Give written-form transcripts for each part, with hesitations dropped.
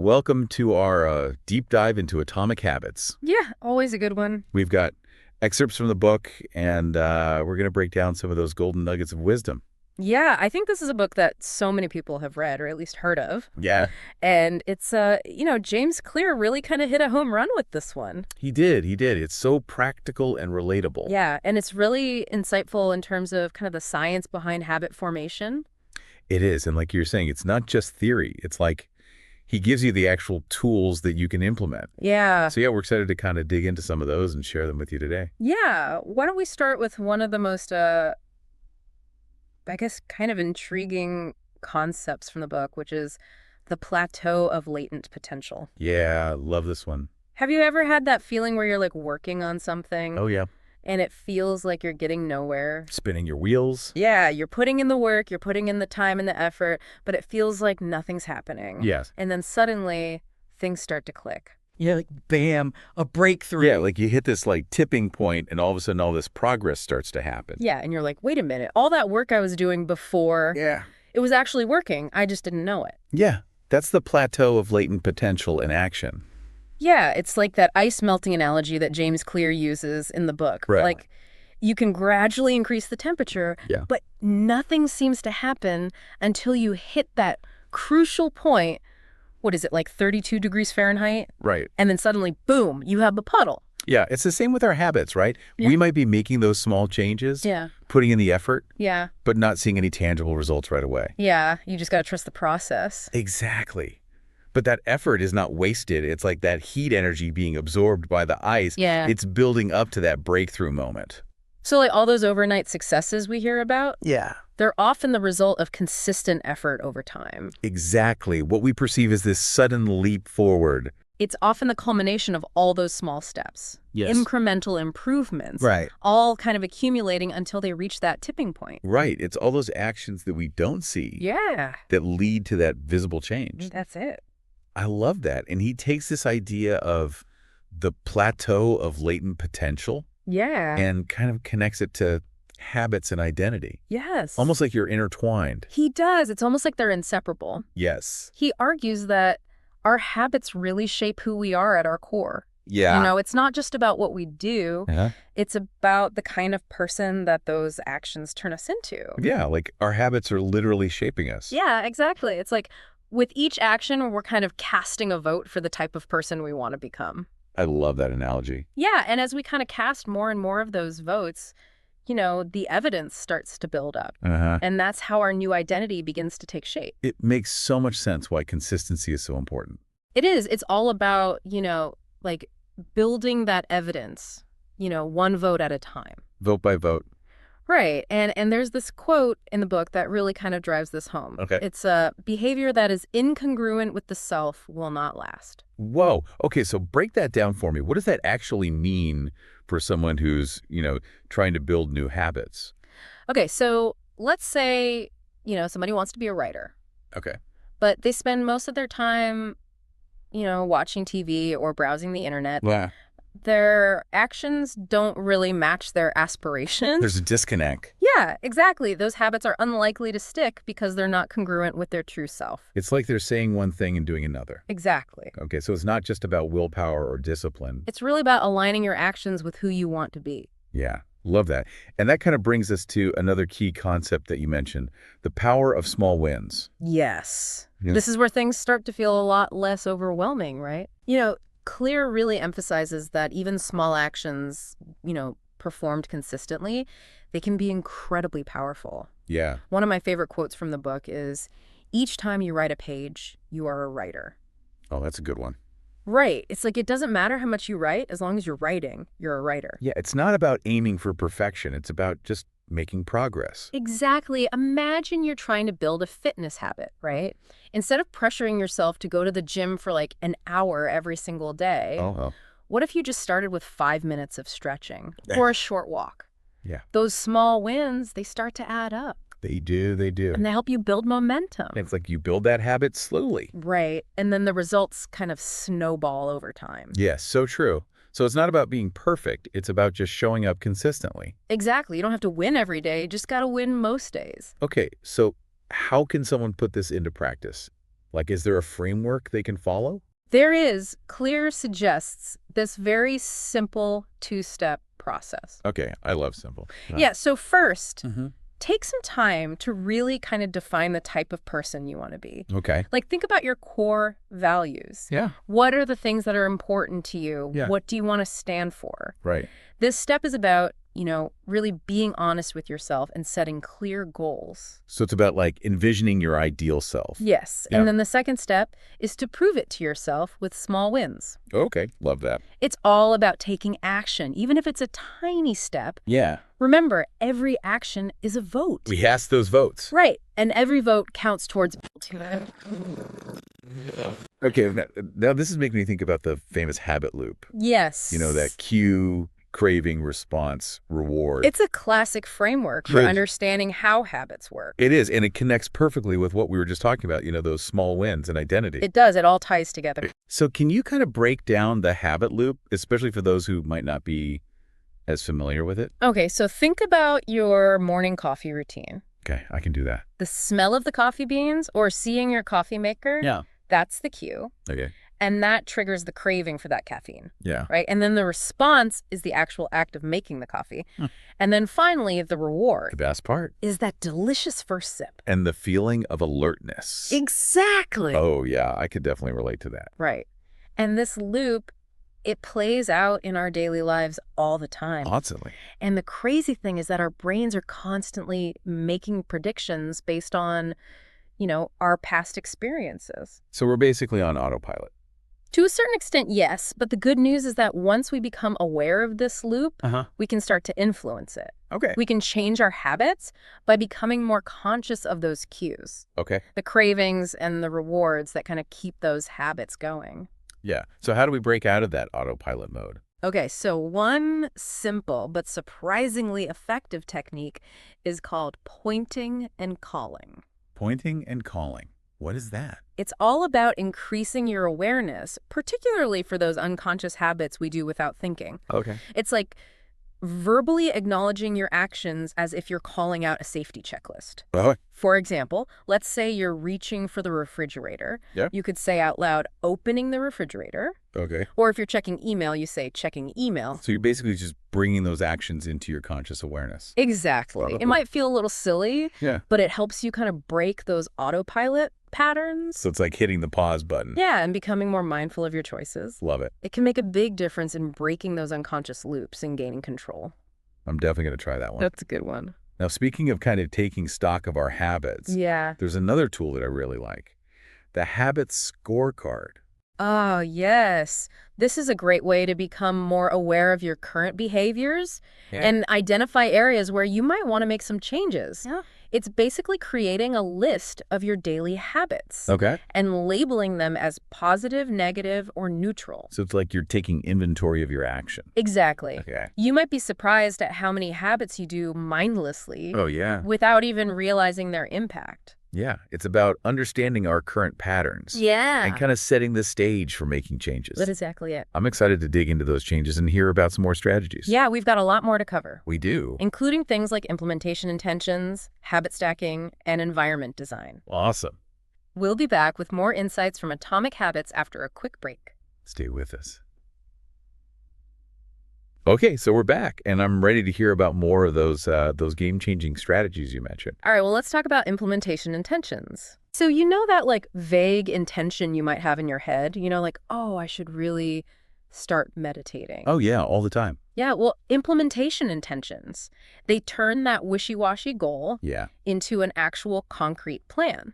welcome to our deep dive into atomic habits. Yeah, always a good one. We've got excerpts from the book, and we're going to break down some of those golden nuggets of wisdom. Yeah, I think this is a book that so many people have read or at least heard of. Yeah. And it's, James Clear really kind of hit a home run with this one. He did. It's so practical and relatable. Yeah, and it's really insightful in terms of kind of the science behind habit formation. It is. And like you're saying, it's not just theory. It's like he gives you the actual tools that you can implement. Yeah. So yeah, we're excited to kind of dig into some of those and share them with you today. Yeah. Why don't we start with one of the most, I guess, kind of intriguing concepts from the book, which is the plateau of latent potential. Yeah, love this one. Have you ever had that feeling where you're like working on something Oh, yeah. and it feels like you're getting nowhere? Spinning your wheels. Yeah, you're putting in the work, you're putting in the time and the effort, but it feels like nothing's happening. Yes. And then suddenly things start to click. Yeah, like bam, a breakthrough. Yeah, like you hit this like tipping point and all of a sudden all this progress starts to happen. Yeah, and you're like, wait a minute, all that work I was doing before, Yeah. it was actually working. I just didn't know it. Yeah, that's the plateau of latent potential in action. Yeah, it's like that ice melting analogy that James Clear uses in the book. Right. Like, you can gradually increase the temperature, Yeah. but nothing seems to happen until you hit that crucial point. What is it, like 32 degrees Fahrenheit? Right. And then suddenly, boom, you have the puddle. Yeah, it's the same with our habits, right? Yeah. We might be making those small changes, Yeah. putting in the effort, Yeah. but not seeing any tangible results right away. Yeah. You just got to trust the process. Exactly. But that effort is not wasted. It's like that heat energy being absorbed by the ice. Yeah. It's building up to that breakthrough moment. So like all those overnight successes we hear about, Yeah. they're often the result of consistent effort over time. Exactly. What we perceive as this sudden leap forward. It's often the culmination of all those small steps. Yes. Incremental improvements. Right. All kind of accumulating until they reach that tipping point. Right. It's all those actions that we don't see Yeah. that lead to that visible change. That's it. I love that. And he takes this idea of the plateau of latent potential Yeah. and kind of connects it to habits and identity. Yes. Almost like you're intertwined. He does. It's almost like they're inseparable. Yes. He argues that our habits really shape who we are at our core. Yeah. You know, it's not just about what we do. Uh-huh. It's about the kind of person that those actions turn us into. Yeah, like our habits are literally shaping us. Yeah, exactly. It's like with each action, we're kind of casting a vote for the type of person we want to become. I love that analogy. Yeah, and as we kind of cast more and more of those votes, you know, the evidence starts to build up. Uh-huh. And that's how our new identity begins to take shape. It makes so much sense why consistency is so important. It is. It's all about, like building that evidence, one vote at a time. Vote by vote. Right. And there's this quote in the book that really kind of drives this home. Okay. It's a behavior that is incongruent with the self will not last. Whoa. Okay, so break that down for me. What does that actually mean for someone who's, trying to build new habits? Okay, so let's say, somebody wants to be a writer, Okay. but they spend most of their time, watching TV or browsing the internet. Yeah. Their actions don't really match their aspirations. There's a disconnect. Yeah, exactly. Those habits are unlikely to stick because they're not congruent with their true self. It's like they're saying one thing and doing another. Exactly. Okay, so it's not just about willpower or discipline. It's really about aligning your actions with who you want to be. Yeah, love that. And that kind of brings us to another key concept that you mentioned, the power of small wins. Yes. Yeah. This is where things start to feel a lot less overwhelming, right? Clear really emphasizes that even small actions, performed consistently, they can be incredibly powerful. Yeah. One of my favorite quotes from the book is, each time you write a page, you are a writer. Oh, that's a good one. Right. It's like it doesn't matter how much you write, as long as you're writing, you're a writer. Yeah, it's not about aiming for perfection. It's about just making progress. Exactly. Imagine you're trying to build a fitness habit, right? Instead of pressuring yourself to go to the gym for like an hour every single day, Oh, what if you just started with 5 minutes of stretching or a short walk? yeah. Those small wins, they start to add up They do. and they help you build momentum. It's like you build that habit slowly. Right. And then the results kind of snowball over time. Yes, so true. So it's not about being perfect. It's about just showing up consistently. Exactly. You don't have to win every day. You just got to win most days. Okay, so how can someone put this into practice? Like, is there a framework they can follow? There is. Clear suggests this very simple two-step process. Okay, I love simple. Yeah, so first, Mm-hmm. take some time to really kind of define the type of person you want to be. Okay. Like, think about your core values. Yeah. What are the things that are important to you? Yeah. What do you want to stand for? Right. This step is about, really being honest with yourself and setting clear goals. So it's about like envisioning your ideal self. Yes. Yeah. And then the second step is to prove it to yourself with small wins. Okay, love that. It's all about taking action, even if it's a tiny step. Yeah. Remember, every action is a vote. We asked those votes. Right. And every vote counts towards. Okay, now this is making me think about the famous habit loop. Yes. That cue, craving, response, reward. It's a classic framework for Good. understanding how habits work. It is, and it connects perfectly with what we were just talking about, those small wins and identity. It does. It all ties together. So can you kind of break down the habit loop, especially for those who might not be as familiar with it? Okay, so think about your morning coffee routine. Okay, I can do that. The smell of the coffee beans or seeing your coffee maker, Yeah. that's the cue. Okay. And that triggers the craving for that caffeine, Yeah. right? And then the response is the actual act of making the coffee. And then finally, the reward The best part. is that delicious first sip. And the feeling of alertness. Exactly. Oh, yeah, I could definitely relate to that. Right. And this loop, it plays out in our daily lives all the time. Constantly. And the crazy thing is that our brains are constantly making predictions based on, our past experiences. So we're basically on autopilot. To a certain extent, yes. But the good news is that once we become aware of this loop, Uh-huh. we can start to influence it. Okay. We can change our habits by becoming more conscious of those cues, Okay. the cravings and the rewards that kind of keep those habits going. Yeah. So how do we break out of that autopilot mode? Okay, so one simple but surprisingly effective technique is called pointing and calling. Pointing and calling. What is that? It's all about increasing your awareness, particularly for those unconscious habits we do without thinking. Okay. It's like verbally acknowledging your actions as if you're calling out a safety checklist. Oh, For example, let's say you're reaching for the refrigerator. Yeah. You could say out loud, opening the refrigerator. okay. Or if you're checking email, you say checking email. So you're basically just bringing those actions into your conscious awareness. Exactly. It might feel a little silly, Yeah. but it helps you kind of break those autopilot patterns. So it's like hitting the pause button. Yeah, and becoming more mindful of your choices. Love it. It can make a big difference in breaking those unconscious loops and gaining control. I'm definitely going to try that one. That's a good one. Now, speaking of kind of taking stock of our habits, Yeah. there's another tool that I really like. The habit scorecard. Oh, yes. This is a great way to become more aware of your current behaviors and identify areas where you might want to make some changes. Yeah. It's basically creating a list of your daily habits Okay. and labeling them as positive, negative, or neutral. So it's like you're taking inventory of your action. Exactly. Okay. You might be surprised at how many habits you do mindlessly Oh, yeah. without even realizing their impact. Yeah. It's about understanding our current patterns. Yeah. And kind of setting the stage for making changes. That's exactly it. I'm excited to dig into those changes and hear about some more strategies. Yeah, we've got a lot more to cover, We do. including things like implementation intentions, habit stacking, and environment design. Awesome. We'll be back with more insights from Atomic Habits after a quick break. Stay with us. Okay, so we're back, and I'm ready to hear about more of those game-changing strategies you mentioned. All right, well, let's talk about implementation intentions. So you know that vague intention you might have in your head, oh, I should really start meditating. Oh, yeah, all the time. Yeah, well, implementation intentions, they turn that wishy-washy goal Yeah. into an actual concrete plan.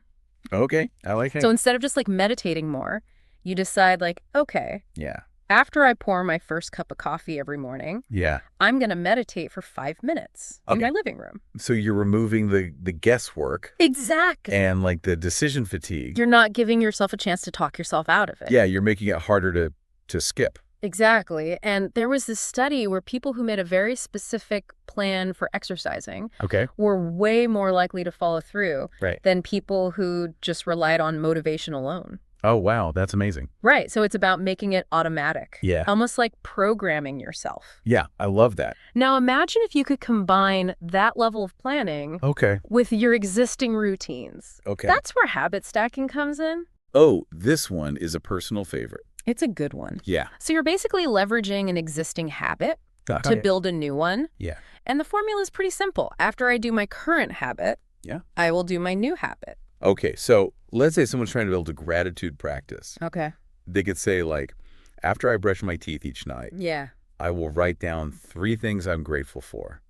Okay, I like it. So instead of just meditating more, you decide okay, Yeah. after I pour my first cup of coffee every morning, Yeah. I'm going to meditate for 5 minutes in Okay. my living room. So you're removing the guesswork Exactly. and the decision fatigue. You're not giving yourself a chance to talk yourself out of it. Yeah, you're making it harder to skip. Exactly. And there was this study where people who made a very specific plan for exercising Okay. were way more likely to follow through Right. than people who just relied on motivation alone. Oh, wow, that's amazing. Right. So it's about making it automatic. Yeah. Almost like programming yourself. Yeah, I love that. Now imagine if you could combine that level of planning Okay. with your existing routines. Okay. That's where habit stacking comes in. Oh, this one is a personal favorite. It's a good one. Yeah. So you're basically leveraging an existing habit Got to it. build a new one. Yeah. And the formula is pretty simple. After I do my current habit, Yeah. I will do my new habit. Okay, so let's say someone's trying to build a gratitude practice. Okay. They could say, like, after I brush my teeth each night, Yeah. I will write down 3 things I'm grateful for.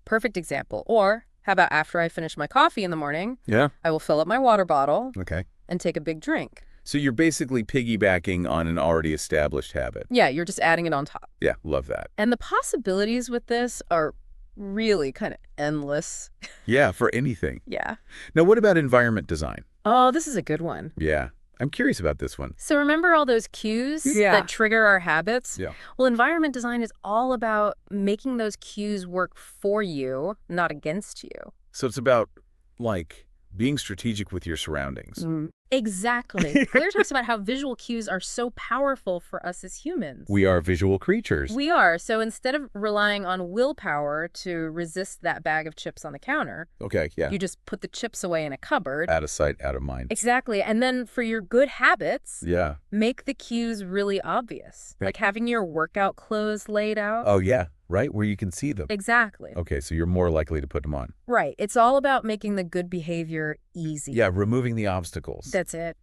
Perfect example. Or how about after I finish my coffee in the morning, Yeah. I will fill up my water bottle Okay. and take a big drink. So you're basically piggybacking on an already established habit. Yeah, you're just adding it on top. Yeah, love that. And the possibilities with this are really kind of endless. Yeah, for anything. Yeah. Now, what about environment design? Oh, this is a good one. Yeah, I'm curious about this one. So remember all those cues Yeah. that trigger our habits? Yeah. Well, environment design is all about making those cues work for you, not against you. So it's about, like, being strategic with your surroundings. Exactly. Claire talks about how visual cues are so powerful for us as humans. We are visual creatures. We are. So instead of relying on willpower to resist that bag of chips on the counter, Okay, yeah. you just put the chips away in a cupboard. Out of sight, out of mind. Exactly. And then for your good habits, Yeah. make the cues really obvious. Right. Like having your workout clothes laid out. Oh, yeah, right? Where you can see them. Exactly. Okay, so you're more likely to put them on. Right. It's all about making the good behavior easy. Yeah, removing the obstacles. That's it.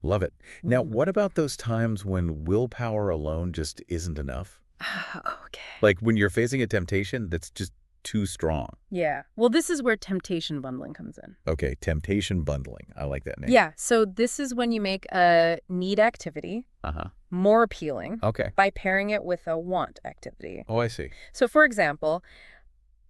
Love it. Now, what about those times when willpower alone just isn't enough? Okay. Like when you're facing a temptation that's just too strong. Yeah. Well, this is where temptation bundling comes in. Okay, temptation bundling. I like that name. Yeah. So this is when you make a need activity Uh-huh. more appealing Okay. by pairing it with a want activity. Oh, I see. So for example,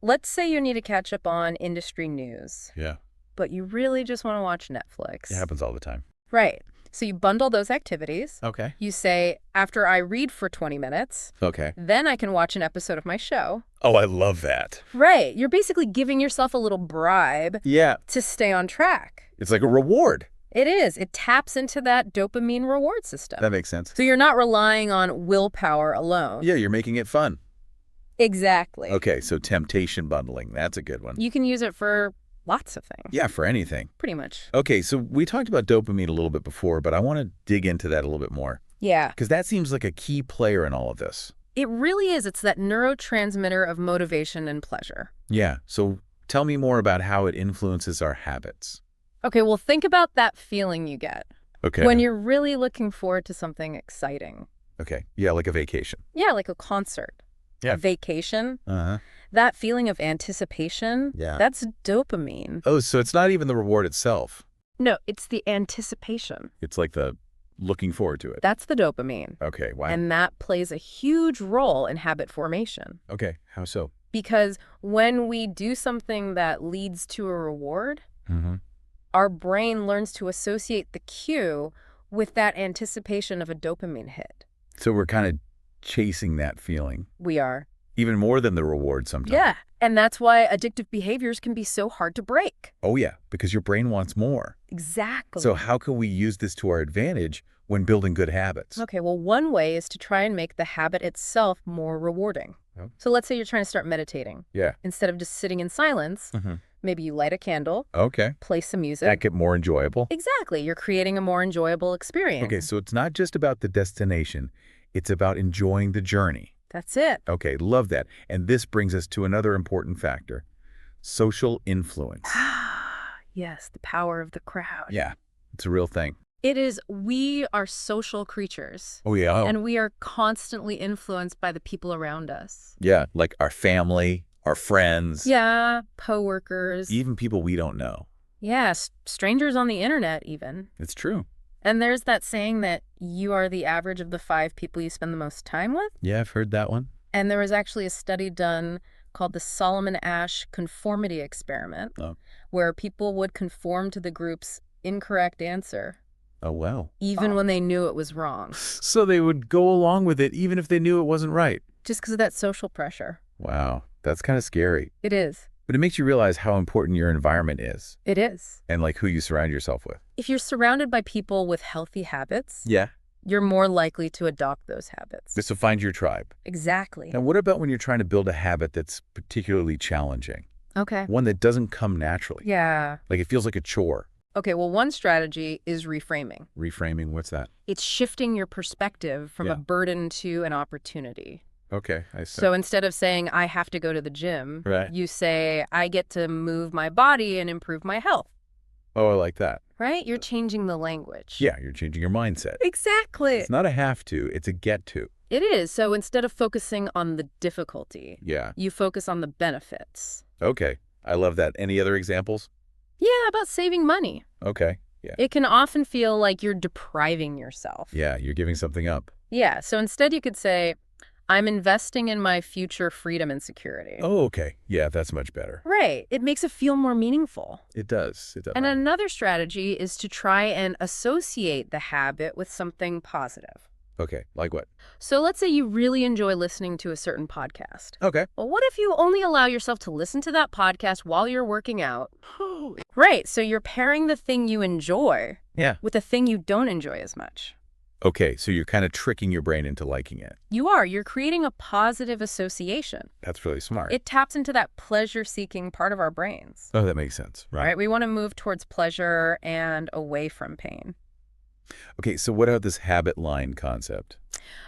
let's say you need to catch up on industry news, Yeah. but you really just want to watch Netflix. It happens all the time. Right. So you bundle those activities. Okay. You say, after I read for 20 minutes, Okay. then I can watch an episode of my show. Oh, I love that. Right. You're basically giving yourself a little bribe Yeah. to stay on track. It's like a reward. It is. It taps into that dopamine reward system. That makes sense. So you're not relying on willpower alone. Yeah, you're making it fun. Exactly. Okay, so temptation bundling. That's a good one. You can use it for lots of things. Yeah, for anything. Pretty much. Okay, so we talked about dopamine a little bit before, but I want to dig into that a little bit more Yeah. because that seems like a key player in all of this. It really is. It's that neurotransmitter of motivation and pleasure. Yeah, so tell me more about how it influences our habits. Okay, well, think about that feeling you get Okay. when you're really looking forward to something exciting. Okay, yeah, like a vacation. Yeah, like a concert. Yeah. A vacation. Uh-huh. That feeling of anticipation, Yeah. that's dopamine. Oh, so it's not even the reward itself. No, it's the anticipation. It's like the looking forward to it. That's the dopamine. Okay, wow. And that plays a huge role in habit formation. Okay, how so? Because when we do something that leads to a reward, Mm-hmm. our brain learns to associate the cue with that anticipation of a dopamine hit. So we're kind of chasing that feeling, We are. even more than the reward sometimes. Yeah. And that's why addictive behaviors can be so hard to break. Oh, yeah, because your brain wants more. Exactly. So how can we use this to our advantage when building good habits? Okay, well, one way is to try and make the habit itself more rewarding. Oh. So let's say you're trying to start meditating. Yeah. Instead of just sitting in silence, Mm-hmm. maybe you light a candle, Okay. play some music. That get more enjoyable. Exactly. You're creating a more enjoyable experience. Okay, so it's not just about the destination. It's about enjoying the journey. That's it. Okay, love that. And this brings us to another important factor, social influence. Yes, the power of the crowd. Yeah, it's a real thing. It is, we are social creatures. Oh, yeah. And we are constantly influenced by the people around us. Yeah, like our family, our friends, Yeah, coworkers. even people we don't know. Yeah, strangers on the internet even. It's true. And there's that saying that you are the average of the 5 people you spend the most time with. Yeah, I've heard that one. And there was actually a study done called the Solomon Asch Conformity Experiment, Oh. where people would conform to the group's incorrect answer, Oh, well. even when they knew it was wrong, So they would go along with it even if they knew it wasn't right. just because of that social pressure. Wow, that's kind of scary. It is. But it makes you realize how important your environment is It is. and like who you surround yourself with. If you're surrounded by people with healthy habits, Yeah. you're more likely to adopt those habits. Just to find your tribe. Exactly. Now, what about when you're trying to build a habit that's particularly challenging? Okay. One that doesn't come naturally. Yeah. Like it feels like a chore. Okay, well, one strategy is reframing. Reframing, what's that? It's shifting your perspective from Yeah. a burden to an opportunity. Okay, I see. So instead of saying, I have to go to the gym, Right. you say, I get to move my body and improve my health, Oh, I like that. right? You're changing the language. Yeah, you're changing your mindset. Exactly. It's not a have to, it's a get to. It is. So instead of focusing on the difficulty, Yeah. you focus on the benefits. Okay, I love that. Any other examples? Yeah, about saving money. Okay, yeah. It can often feel like you're depriving yourself. Yeah, you're giving something up. Yeah, so instead you could say, I'm investing in my future freedom and security. Oh, okay. Yeah, that's much better. Right. It makes it feel more meaningful. It does. It does. And another strategy is to try and associate the habit with something positive. Okay, like what? So let's say you really enjoy listening to a certain podcast. Okay. Well, what if you only allow yourself to listen to that podcast while you're working out? Right, so you're pairing the thing you enjoy Yeah. with the thing you don't enjoy as much. Okay, so you're kind of tricking your brain into liking it. You're creating a positive association. That's really smart. It taps into that pleasure-seeking part of our brains. Oh, that makes sense. Right? We want to move towards pleasure and away from pain. Okay, so what about this habit line concept?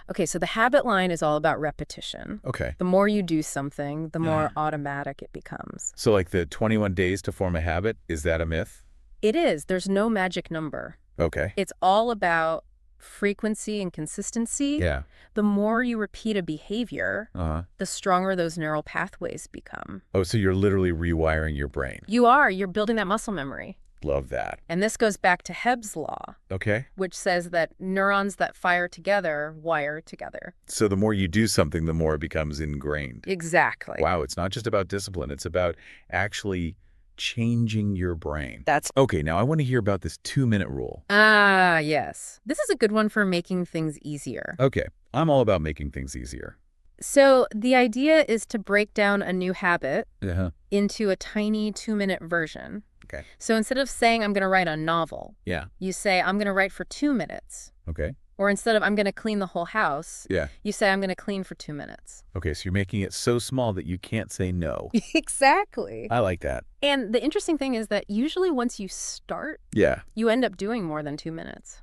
Okay, so the habit line is all about repetition. Okay. The more you do something, the more automatic it becomes. So like the 21 days to form a habit, is that a myth? It is. There's no magic number. Okay. It's all about frequency and consistency. Yeah. The more you repeat a behavior, Uh-huh. the stronger those neural pathways become. Oh, so you're literally rewiring your brain. You're building that muscle memory. Love that. And this goes back to Hebb's law, Okay. which says that neurons that fire together wire together. So the more you do something, the more it becomes ingrained. Exactly. Wow, it's not just about discipline. It's about actually changing your brain. That's Okay, now I want to hear about this 2-minute rule. yes. This is a good one for making things easier. Okay, I'm all about making things easier. So the idea is to break down a new habit Uh-huh. into a tiny 2-minute version. Okay. So instead of saying I'm going to write a novel, Yeah. you say I'm going to write for 2 minutes. Okay. Or instead of I'm going to clean the whole house, Yeah. you say I'm going to clean for 2 minutes. Okay, so you're making it so small that you can't say no. Exactly. I like that. And the interesting thing is that usually once you start, Yeah. you end up doing more than 2 minutes.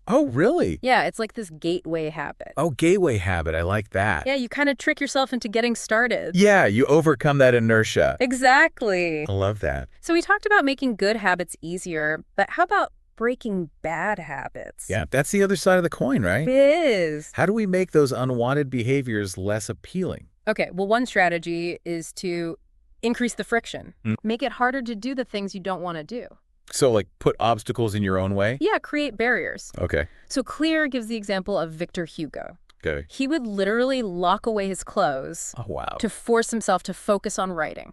Oh, really? Yeah, it's like this gateway habit. Oh, gateway habit. I like that. Yeah, you kind of trick yourself into getting started. Yeah, you overcome that inertia. Exactly. I love that. So we talked about making good habits easier, but how about breaking bad habits? Yeah, that's the other side of the coin, right? It is. How do we make those unwanted behaviors less appealing? Okay, well, one strategy is to increase the friction. Make it harder to do the things you don't want to do. So, like, put obstacles in your own way? Yeah, create barriers. Okay. So Clear gives the example of Victor Hugo. Okay. He would literally lock away his clothes Oh, wow. to force himself to focus on writing.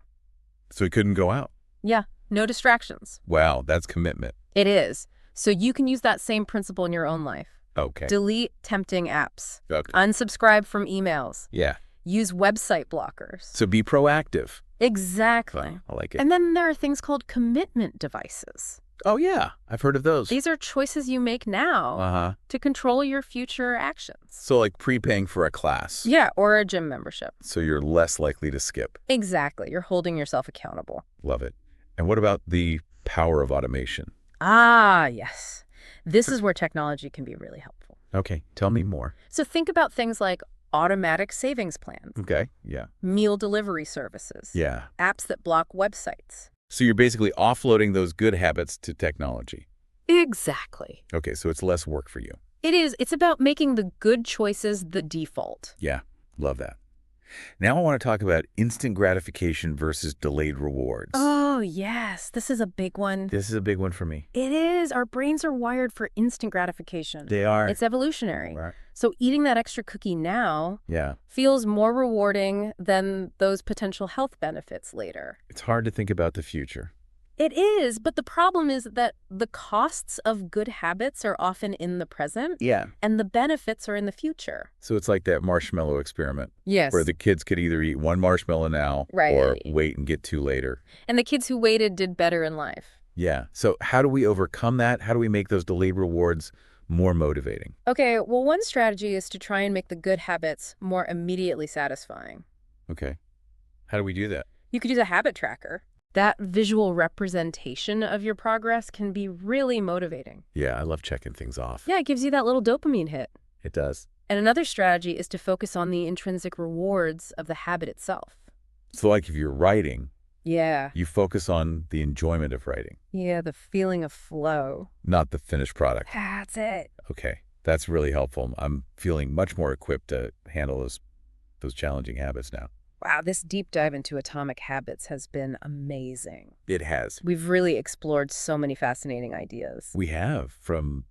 So he couldn't go out. Yeah, no distractions. Wow, that's commitment. It is. So you can use that same principle in your own life. Okay. Delete tempting apps. Okay. Unsubscribe from emails. Yeah. Use website blockers. So be proactive. Exactly. I like it. And then there are things called commitment devices. Oh, yeah. I've heard of those. These are choices you make now Uh-huh. to control your future actions. So like prepaying for a class. Yeah, or a gym membership. So you're less likely to skip. Exactly. You're holding yourself accountable. Love it. And what about the power of automation? Ah, yes. This is where technology can be really helpful. Okay. Tell me more. So think about things like automatic savings plans, Okay. Yeah. meal delivery services, Yeah. apps that block websites. So you're basically offloading those good habits to technology. Exactly. Okay. So it's less work for you. It is. It's about making the good choices the default. Yeah. Love that. Now I want to talk about instant gratification versus delayed rewards. Oh, yes. This is a big one. This is a big one for me. It is. Our brains are wired for instant gratification. They are. It's evolutionary. Right. So eating that extra cookie now Yeah. feels more rewarding than those potential health benefits later. It's hard to think about the future. It is, but the problem is that the costs of good habits are often in the present, Yeah. and the benefits are in the future. So it's like that marshmallow experiment Yes. where the kids could either eat one marshmallow now Right. or wait and get two later. And the kids who waited did better in life. Yeah. So how do we overcome that? How do we make those delayed rewards more motivating? Okay, well, one strategy is to try and make the good habits more immediately satisfying. Okay. How do we do that? You could use a habit tracker. That visual representation of your progress can be really motivating. Yeah, I love checking things off. Yeah, it gives you that little dopamine hit. It does. And another strategy is to focus on the intrinsic rewards of the habit itself. So like if you're writing, Yeah. you focus on the enjoyment of writing, Yeah, the feeling of flow. not the finished product. That's it. Okay, that's really helpful. I'm feeling much more equipped to handle those challenging habits now. Wow, this deep dive into atomic habits has been amazing. It has. We've really explored so many fascinating ideas. We have, from,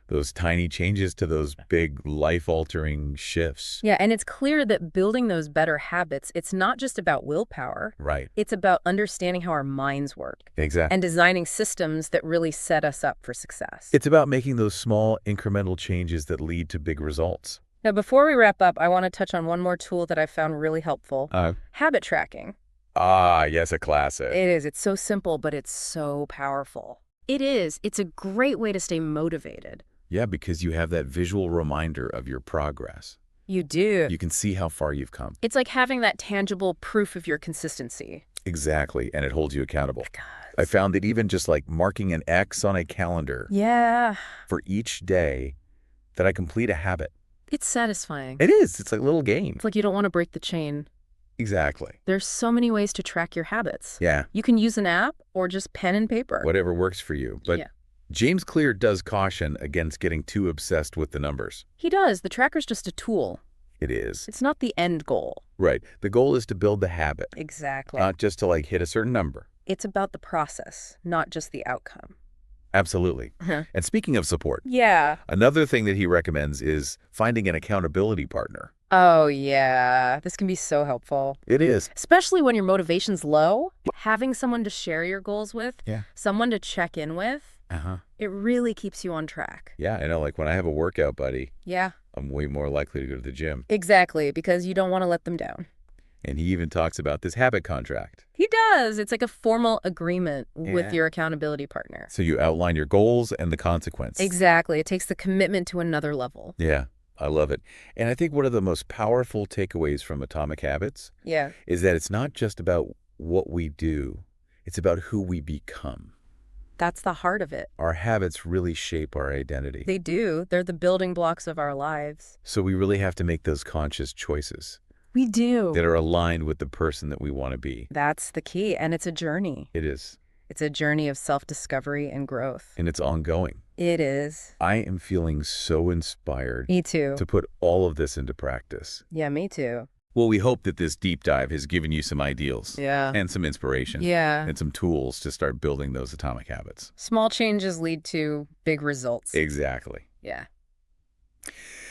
those tiny changes to those big life-altering shifts. Yeah, and it's clear that building those better habits, it's not just about willpower. Right. It's about understanding how our minds work Exactly. and designing systems that really set us up for success. It's about making those small incremental changes that lead to big results. Now, before we wrap up, I want to touch on one more tool that I found really helpful. Uh, Habit tracking. yes, a classic. It is. It's so simple, but it's so powerful. It is. It's a great way to stay motivated. Yeah, because you have that visual reminder of your progress. You do. You can see how far you've come. It's like having that tangible proof of your consistency. Exactly, and it holds you accountable. God. I found that even just like marking an X on a calendar Yeah. for each day that I complete a habit. It's satisfying. It is. It's like a little game. It's like you don't want to break the chain. Exactly. There's so many ways to track your habits. Yeah, You can use an app or just pen and paper. whatever works for you. But Yeah. James Clear does caution against getting too obsessed with the numbers. He does. The tracker's just a tool. It is. It's not the end goal. Right. The goal is to build the habit, Exactly. not just to like hit a certain number. It's about the process, not just the outcome. Absolutely. And speaking of support, Yeah. another thing that he recommends is finding an accountability partner. Oh, yeah. This can be so helpful. It is. Especially when your motivation's low, having someone to share your goals with, Yeah. someone to check in with, Uh-huh. it really keeps you on track. Yeah, I know. Like when I have a workout buddy, Yeah, I'm way more likely to go to the gym. exactly, because you don't want to let them down. And he even talks about this habit contract. He does. It's like a formal agreement Yeah. with your accountability partner. So you outline your goals and the consequence. Exactly. It takes the commitment to another level. Yeah, I love it. And I think one of the most powerful takeaways from Atomic Habits Yeah. is that it's not just about what we do, it's about who we become. That's the heart of it. Our habits really shape our identity. They do. They're the building blocks of our lives. So we really have to make those conscious choices We do. that are aligned with the person that we want to be. That's the key. And it's a journey. It is. It's a journey of self-discovery and growth. And it's ongoing. It is. I am feeling so inspired Me too. to put all of this into practice. Yeah, me too. Well, we hope that this deep dive has given you some ideals Yeah. and some inspiration Yeah. and some tools to start building those atomic habits. Small changes lead to big results. Exactly. Yeah.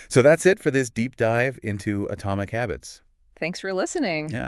So that's it for this deep dive into atomic habits. Thanks for listening. Yeah.